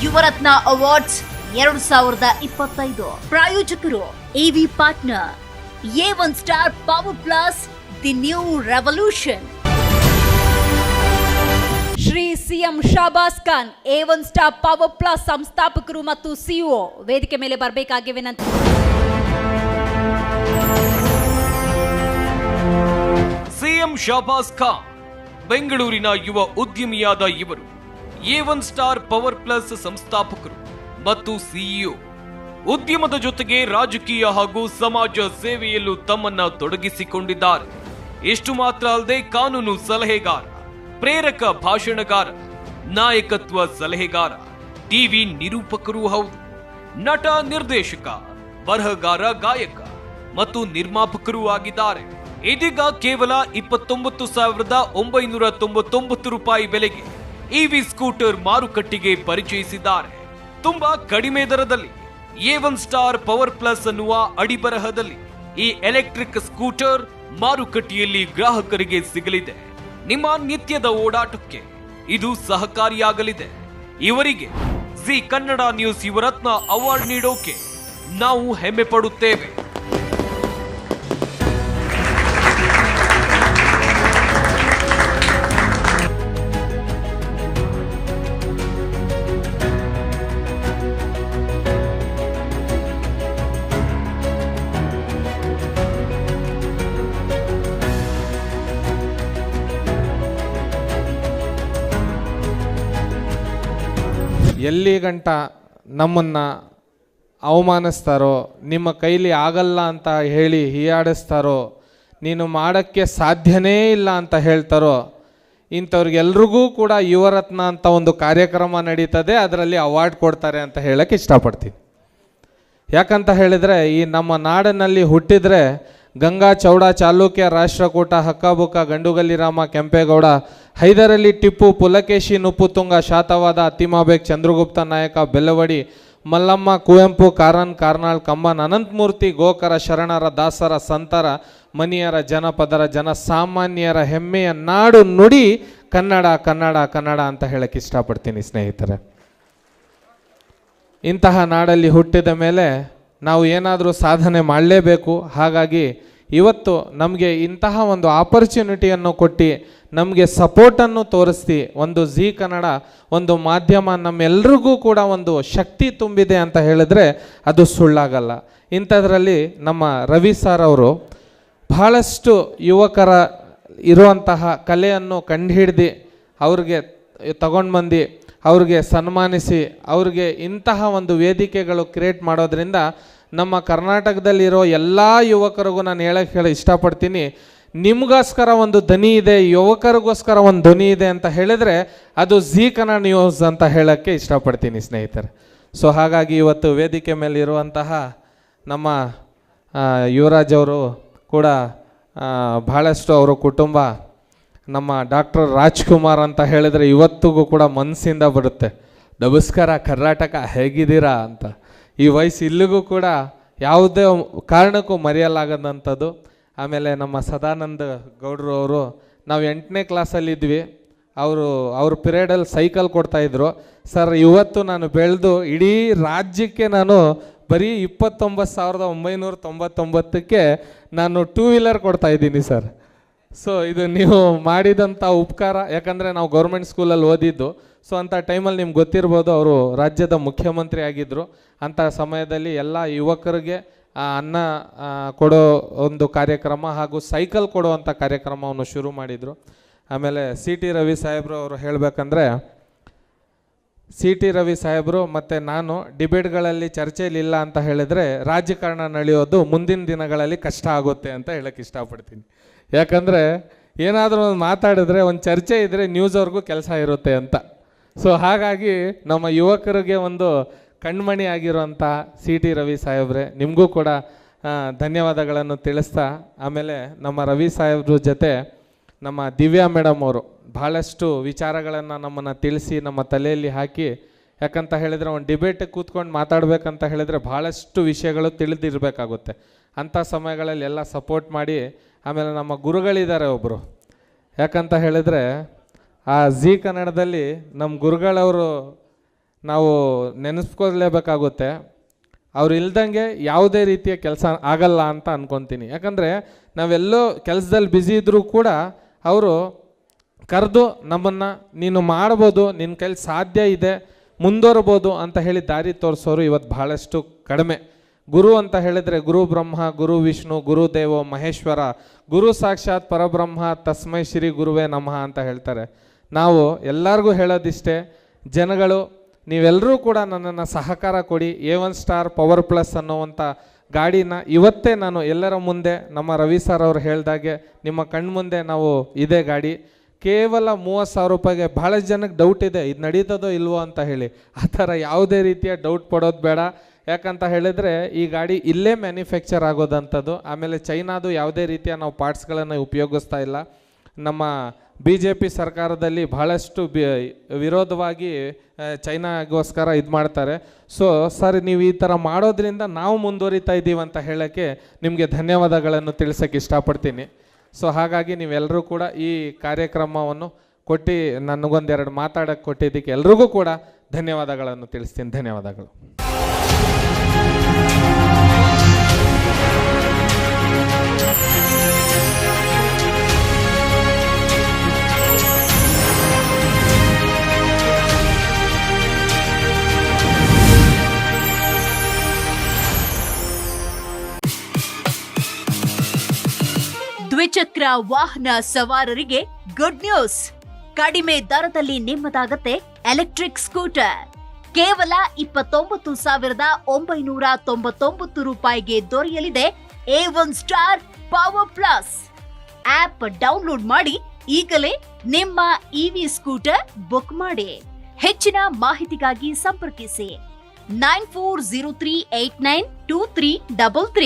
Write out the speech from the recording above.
Yuvarathna awards 2025 ಪ್ರಾಯೋಜಕರು AV partner A1 star power plus the new revolution. Shri CM Shahbaz Khan A1 star power plus ಸಂಸ್ಥಾಪಕರು ಮತ್ತು CEO ವೇದಿಕೆ ಮೇಲೆ ಬರಬೇಕಾಗಿ ವಿನಂತಿ. ಸಿಎಂ ಶಾಬಾಸ್ ಖಾನ್ ಬೆಂಗಳೂರಿನ ಯುವ ಉದ್ಯಮಿಯಾದ ಇವರು A1 ಸ್ಟಾರ್ ಪವರ್ ಪ್ಲಸ್ ಸಂಸ್ಥಾಪಕರು ಮತ್ತು ಸಿಇಒ. ಉದ್ಯಮದ ಜೊತೆಗೆ ರಾಜಕೀಯ ಹಾಗೂ ಸಮಾಜ ಸೇವೆಯಲ್ಲೂ ತಮ್ಮನ್ನ ತೊಡಗಿಸಿಕೊಂಡಿದ್ದಾರೆ. ಇಷ್ಟು ಮಾತ್ರ ಅಲ್ಲದೆ ಕಾನೂನು ಸಲಹೆಗಾರ, ಪ್ರೇರಕ ಭಾಷಣಗಾರ, ನಾಯಕತ್ವ ಸಲಹೆಗಾರ, ಟಿವಿ ನಿರೂಪಕರೂ ಹೌದು. ನಟ, ನಿರ್ದೇಶಕ, ಬರಹಗಾರ, ಗಾಯಕ ಮತ್ತು ನಿರ್ಮಾಪಕರೂ ಆಗಿದ್ದಾರೆ. ಇದೀಗ ಕೇವಲ 29,999 ರೂಪಾಯಿ ಬೆಲೆಗೆ ಇವಿ ಸ್ಕೂಟರ್ ಮಾರುಕಟ್ಟೆಗೆ ಪರಿಚಯಿಸಿದ್ದಾರೆ. ತುಂಬಾ ಕಡಿಮೆ ದರದಲ್ಲಿ A1 ಸ್ಟಾರ್ ಪವರ್ ಪ್ಲಸ್ ಅನ್ನುವ ಅಡಿಬರಹದಲ್ಲಿ ಈ ಎಲೆಕ್ಟ್ರಿಕ್ ಸ್ಕೂಟರ್ ಮಾರುಕಟ್ಟೆಯಲ್ಲಿ ಗ್ರಾಹಕರಿಗೆ ಸಿಗಲಿದೆ. ನಿಮ್ಮ ನಿತ್ಯದ ಓಡಾಟಕ್ಕೆ ಇದು ಸಹಕಾರಿಯಾಗಲಿದೆ. ಇವರಿಗೆ Zee Kannada news Yuvaratna award ನೀಡೋಕೆ ನಾವು ಹೆಮ್ಮೆ ಪಡುತ್ತೇವೆ. ಎಲ್ಲಿ ಗಂಟ ನಮ್ಮನ್ನು ಅವಮಾನಿಸ್ತಾರೋ, ನಿಮ್ಮ ಕೈಲಿ ಆಗಲ್ಲ ಅಂತ ಹೇಳಿ ಹೀಯಾಡಿಸ್ತಾರೋ, ನೀನು ಮಾಡೋಕ್ಕೆ ಸಾಧ್ಯನೇ ಇಲ್ಲ ಅಂತ ಹೇಳ್ತಾರೋ, ಇಂಥವ್ರಿಗೆಲ್ರಿಗೂ ಕೂಡ ಯುವರತ್ನ ಅಂತ ಒಂದು ಕಾರ್ಯಕ್ರಮ ನಡೀತದೆ, ಅದರಲ್ಲಿ ಅವಾರ್ಡ್ ಕೊಡ್ತಾರೆ ಅಂತ ಹೇಳೋಕ್ಕೆ ಇಷ್ಟಪಡ್ತೀನಿ. ಯಾಕಂತ ಹೇಳಿದರೆ, ಈ ನಮ್ಮ ನಾಡಿನಲ್ಲಿ ಹುಟ್ಟಿದರೆ ಗಂಗಾ, ಚೌಡ, ಚಾಲುಕ್ಯ, ರಾಷ್ಟ್ರಕೂಟ, ಹಕ್ಕಬುಕ್ಕ, ಗಂಡುಗಲ್ಲಿ ರಾಮ, ಕೆಂಪೇಗೌಡ, ಹೈದರಲಿ, ಟಿಪ್ಪು, ಪುಲಕೇಶಿ, ನುಪ್ಪುತುಂಗ, ಶಾತವಾದ, ಅತ್ತಿಮಾಬೇಗ್, ಚಂದ್ರಗುಪ್ತ ನಾಯಕ, ಬೆಲ್ಲವಡಿ, ಮಲ್ಲಮ್ಮ, ಕುವೆಂಪು, ಕಾರನ್, ಕಾರ್ನಾಳ್, ಕಂಬನ್, ಅನಂತಮೂರ್ತಿ, ಗೋಕರ, ಶರಣರ, ದಾಸರ, ಸಂತರ, ಮನಿಯರ, ಜನಪದರ, ಜನಸಾಮಾನ್ಯರ ಹೆಮ್ಮೆಯ ನಾಡು ನುಡಿ ಕನ್ನಡ, ಕನ್ನಡ, ಕನ್ನಡ ಅಂತ ಹೇಳಕ್ಕೆ ಇಷ್ಟಪಡ್ತೀನಿ ಸ್ನೇಹಿತರೆ. ಇಂತಹ ನಾಡಲ್ಲಿ ಹುಟ್ಟಿದ ಮೇಲೆ ನಾವು ಏನಾದರೂ ಸಾಧನೆ ಮಾಡಲೇಬೇಕು. ಹಾಗಾಗಿ ಇವತ್ತು ನಮಗೆ ಇಂತಹ ಒಂದು ಆಪರ್ಚುನಿಟಿಯನ್ನು ಕೊಟ್ಟು ನಮಗೆ ಸಪೋರ್ಟನ್ನು ತೋರಿಸಿ ಒಂದು ಜಿ ಕನ್ನಡ ಒಂದು ಮಾಧ್ಯಮ ನಮ್ಮೆಲ್ರಿಗೂ ಕೂಡ ಒಂದು ಶಕ್ತಿ ತುಂಬಿದೆ ಅಂತ ಹೇಳಿದ್ರೆ ಅದು ಸುಳ್ಳಾಗಲ್ಲ. ಇಂಥದ್ರಲ್ಲಿ ನಮ್ಮ ರವಿ ಸರ್ ಅವರು ಬಹಳಷ್ಟು ಯುವಕರ ಇರುವಂತಹ ಕಲೆಯನ್ನು ಕಂಡುಹಿಡ್ದು ಅವ್ರಿಗೆ ತಗೊಂಡು ಬಂದು ಅವ್ರಿಗೆ ಸನ್ಮಾನಿಸಿ ಅವ್ರಿಗೆ ಇಂತಹ ಒಂದು ವೇದಿಕೆಗಳು ಕ್ರಿಯೇಟ್ ಮಾಡೋದ್ರಿಂದ ನಮ್ಮ ಕರ್ನಾಟಕದಲ್ಲಿರೋ ಎಲ್ಲ ಯುವಕರಿಗೂ ನಾನು ಹೇಳಕ್ಕೆ ಇಷ್ಟಪಡ್ತೀನಿ, ನಿಮಗೋಸ್ಕರ ಒಂದು ಧ್ವನಿ ಇದೆ, ಯುವಕರಿಗೋಸ್ಕರ ಒಂದು ಧ್ವನಿ ಇದೆ ಅಂತ ಹೇಳಿದರೆ ಅದು ಜಿ ಕನ್ನಡ ನ್ಯೂಸ್ ಅಂತ ಹೇಳೋಕ್ಕೆ ಇಷ್ಟಪಡ್ತೀನಿ ಸ್ನೇಹಿತರೆ. ಸೊ ಹಾಗಾಗಿ ಇವತ್ತು ವೇದಿಕೆ ಮೇಲೆ ಇರುವಂತಹ ನಮ್ಮ ಯುವರಾಜ್ ಅವರು ಕೂಡ ಭಾಳಷ್ಟು ಅವರ ಕುಟುಂಬ, ನಮ್ಮ ಡಾಕ್ಟರ್ ರಾಜ್ಕುಮಾರ್ ಅಂತ ಹೇಳಿದರೆ ಇವತ್ತಿಗೂ ಕೂಡ ಮನಸ್ಸಿಂದ ಬರುತ್ತೆ. ನಮಸ್ಕಾರ ಕರ್ನಾಟಕ, ಹೇಗಿದ್ದೀರಾ ಅಂತ. ಈ ವಯಸ್ಸು ಇಲ್ಲಿಗೂ ಕೂಡ ಯಾವುದೇ ಕಾರಣಕ್ಕೂ ಮರೆಯಲಾಗದಂಥದ್ದು. ಆಮೇಲೆ ನಮ್ಮ ಸದಾನಂದ ಗೌಡ್ರು ಅವರು, ನಾವು 8ನೇ ಕ್ಲಾಸಲ್ಲಿದ್ವಿ, ಅವ್ರ ಪಿರಿಯಡಲ್ಲಿ ಸೈಕಲ್ ಕೊಡ್ತಾಯಿದ್ರು ಸರ್. ಇವತ್ತು ನಾನು ಬೆಳೆದು ಇಡೀ ರಾಜ್ಯಕ್ಕೆ ನಾನು ಬರೀ 29,999ಕ್ಕೆ ನಾನು 2 ವೀಲರ್ ಕೊಡ್ತಾಯಿದ್ದೀನಿ ಸರ್. ಸೊ ಇದು ನೀವು ಮಾಡಿದಂಥ ಉಪಕಾರ. ಯಾಕಂದರೆ ನಾವು ಗೌರ್ಮೆಂಟ್ ಸ್ಕೂಲಲ್ಲಿ ಓದಿದ್ದು. ಸೊ ಅಂಥ ಟೈಮಲ್ಲಿ ನಿಮ್ಗೆ ಗೊತ್ತಿರ್ಬೋದು, ಅವರು ರಾಜ್ಯದ ಮುಖ್ಯಮಂತ್ರಿ ಆಗಿದ್ದರು. ಅಂಥ ಸಮಯದಲ್ಲಿ ಎಲ್ಲ ಯುವಕರಿಗೆ ಅನ್ನ ಕೊಡೋ ಒಂದು ಕಾರ್ಯಕ್ರಮ ಹಾಗೂ ಸೈಕಲ್ ಕೊಡುವಂಥ ಕಾರ್ಯಕ್ರಮವನ್ನು ಶುರು ಮಾಡಿದರು. ಆಮೇಲೆ CT ರವಿ ಸಾಹೇಬರು ಅವರು ಹೇಳಬೇಕಂದ್ರೆ, CT ರವಿ ಸಾಹೇಬರು ಮತ್ತು ನಾನು ಡಿಬೇಟ್ಗಳಲ್ಲಿ ಚರ್ಚೆಯಲ್ಲಿಲ್ಲ ಅಂತ ಹೇಳಿದರೆ ರಾಜಕಾರಣ ನಡೆಯೋದು ಮುಂದಿನ ದಿನಗಳಲ್ಲಿ ಕಷ್ಟ ಆಗುತ್ತೆ ಅಂತ ಹೇಳಕ್ಕೆ ಇಷ್ಟಪಡ್ತೀನಿ. ಯಾಕಂದರೆ ಏನಾದರೂ ಒಂದು ಮಾತಾಡಿದ್ರೆ, ಒಂದು ಚರ್ಚೆ ಇದ್ದರೆ ನ್ಯೂಸವ್ರಿಗೂ ಕೆಲಸ ಇರುತ್ತೆ ಅಂತ. ಸೊ ಹಾಗಾಗಿ ನಮ್ಮ ಯುವಕರಿಗೆ ಒಂದು ಕಣ್ಮಣಿ ಆಗಿರುವಂಥ CT ರವಿ ಸಾಹೇಬ್ರೆ, ನಿಮಗೂ ಕೂಡ ಧನ್ಯವಾದಗಳನ್ನು ತಿಳಿಸ್ತಾ, ಆಮೇಲೆ ನಮ್ಮ ರವಿ ಸಾಹೇಬ್ರ ಜೊತೆ ನಮ್ಮ ದಿವ್ಯಾ ಮೇಡಮ್ ಅವರು ಭಾಳಷ್ಟು ವಿಚಾರಗಳನ್ನು ನಮ್ಮನ್ನು ತಿಳಿಸಿ ನಮ್ಮ ತಲೆಯಲ್ಲಿ ಹಾಕಿ, ಯಾಕಂತ ಹೇಳಿದರೆ ಒಂದು ಡಿಬೇಟಿಗೆ ಕೂತ್ಕೊಂಡು ಮಾತಾಡಬೇಕಂತ ಹೇಳಿದರೆ ಭಾಳಷ್ಟು ವಿಷಯಗಳು ತಿಳಿದಿರಬೇಕಾಗುತ್ತೆ. ಅಂಥ ಸಮಯಗಳಲ್ಲಿ ಎಲ್ಲ ಸಪೋರ್ಟ್ ಮಾಡಿ, ಆಮೇಲೆ ನಮ್ಮ ಗುರುಗಳಿದ್ದಾರೆ ಒಬ್ಬರು, ಯಾಕಂತ ಹೇಳಿದರೆ ಆ ಜಿ ಕನ್ನಡದಲ್ಲಿ ನಮ್ಮ ಗುರುಗಳವರು ನಾವು ನೆನೆಸ್ಕೊಳ್ಲೇಬೇಕಾಗುತ್ತೆ. ಅವ್ರು ಇಲ್ದಂಗೆ ಯಾವುದೇ ರೀತಿಯ ಕೆಲಸ ಆಗಲ್ಲ ಅಂತ ಅನ್ಕೊತೀನಿ. ಯಾಕಂದರೆ ನಾವೆಲ್ಲೋ ಕೆಲಸದಲ್ಲಿ ಬ್ಯುಸಿ ಇದ್ದರೂ ಕೂಡ ಅವರು ಕರೆದು ನಮ್ಮನ್ನು ನೀನು ಮಾಡ್ಬೋದು, ನಿನ್ನ ಕೈಲಿ ಸಾಧ್ಯ ಇದೆ, ಮುಂದುವರ್ಬೋದು ಅಂತ ಹೇಳಿ ದಾರಿ ತೋರಿಸೋರು ಇವತ್ತು ಬಹಳಷ್ಟು ಕಡಿಮೆ. ಗುರು ಅಂತ ಹೇಳಿದರೆ ಗುರು ಬ್ರಹ್ಮ, ಗುರು ವಿಷ್ಣು, ಗುರು ದೇವೋ ಮಹೇಶ್ವರ, ಗುರು ಸಾಕ್ಷಾತ್ ಪರಬ್ರಹ್ಮ, ತಸ್ಮೈ ಶ್ರೀ ಗುರುವೇ ನಮಃ ಅಂತ ಹೇಳ್ತಾರೆ. ನಾವು ಎಲ್ಲರಿಗೂ ಹೇಳೋದಿಷ್ಟೇ, ಜನಗಳು ನೀವೆಲ್ಲರೂ ಕೂಡ ನನ್ನನ್ನು ಸಹಕಾರ ಕೊಡಿ. A1 ಸ್ಟಾರ್ ಪವರ್ ಪ್ಲಸ್ ಅನ್ನುವಂಥ ಗಾಡಿನ ಇವತ್ತೇ ನಾನು ಎಲ್ಲರ ಮುಂದೆ ನಮ್ಮ ರವಿ ಸರ್ ಅವರು ಹೇಳ್ದಾಗೆ ನಿಮ್ಮ ಕಣ್ಮುಂದೆ ನಾವು ಇದೇ ಗಾಡಿ ಕೇವಲ 30,000 ರೂಪಾಯಿಗೆ. ಭಾಳಷ್ಟು ಜನಕ್ಕೆ ಡೌಟ್ ಇದೆ ಇದು ನಡೀತದೋ ಇಲ್ವೋ ಅಂತ ಹೇಳಿ. ಆ ಥರ ಯಾವುದೇ ರೀತಿಯ ಡೌಟ್ ಪಡೋದು ಬೇಡ. ಯಾಕಂತ ಹೇಳಿದರೆ ಈ ಗಾಡಿ ಇಲ್ಲೇ ಮ್ಯಾನುಫ್ಯಾಕ್ಚರ್ ಆಗೋದಂಥದ್ದು. ಆಮೇಲೆ ಚೈನಾದು ಯಾವುದೇ ರೀತಿಯ ನಾವು ಪಾರ್ಟ್ಸ್ಗಳನ್ನು ಉಪಯೋಗಿಸ್ತಾ ಇಲ್ಲ. ನಮ್ಮ BJP ಸರ್ಕಾರದಲ್ಲಿ ಬಹಳಷ್ಟು ವಿರೋಧವಾಗಿ ಚೈನಾಗೋಸ್ಕರ ಇದು ಮಾಡ್ತಾರೆ. ಸೊ ಸರ್, ನೀವು ಈ ಥರ ಮಾಡೋದ್ರಿಂದ ನಾವು ಮುಂದುವರಿತಾ ಇದ್ದೀವಿ ಅಂತ ಹೇಳೋಕ್ಕೆ ನಿಮಗೆ ಧನ್ಯವಾದಗಳನ್ನು ತಿಳಿಸೋಕ್ಕೆ ಇಷ್ಟಪಡ್ತೀನಿ. ಸೊ ಹಾಗಾಗಿ ನೀವೆಲ್ಲರೂ ಕೂಡ ಈ ಕಾರ್ಯಕ್ರಮವನ್ನು ಕೊಟ್ಟು ನನಗೊಂದೆರಡು ಮಾತಾಡೋಕ್ಕೆ ಕೊಟ್ಟಿದ್ದಕ್ಕೆ ಎಲ್ರಿಗೂ ಕೂಡ ಧನ್ಯವಾದಗಳನ್ನು ತಿಳಿಸ್ತೀನಿ. ಧನ್ಯವಾದಗಳು. ದ್ವಿಚಕ್ರ ವಾಹನ ಸವಾರರಿಗೆ ಗುಡ್ ನ್ಯೂಸ್. ಕಡಿಮೆ ದರದಲ್ಲಿ ನಿಮ್ಮದಾಗತ್ತೆ ಎಲೆಕ್ಟ್ರಿಕ್ ಸ್ಕೂಟರ್. ಕೇವಲ 29,999 ರೂಪಾಯಿಗೆ ದೊರೆಯಲಿದೆ A1 star power plus. App download ಮಾಡಿ ಈಗಲೇ ನಿಮ್ಮ EV ಸ್ಕೂಟರ್ ಬುಕ್ ಮಾಡಿ. ಹೆಚ್ಚಿನ ಮಾಹಿತಿಗಾಗಿ ಸಂಪರ್ಕಿಸಿ 9403892333.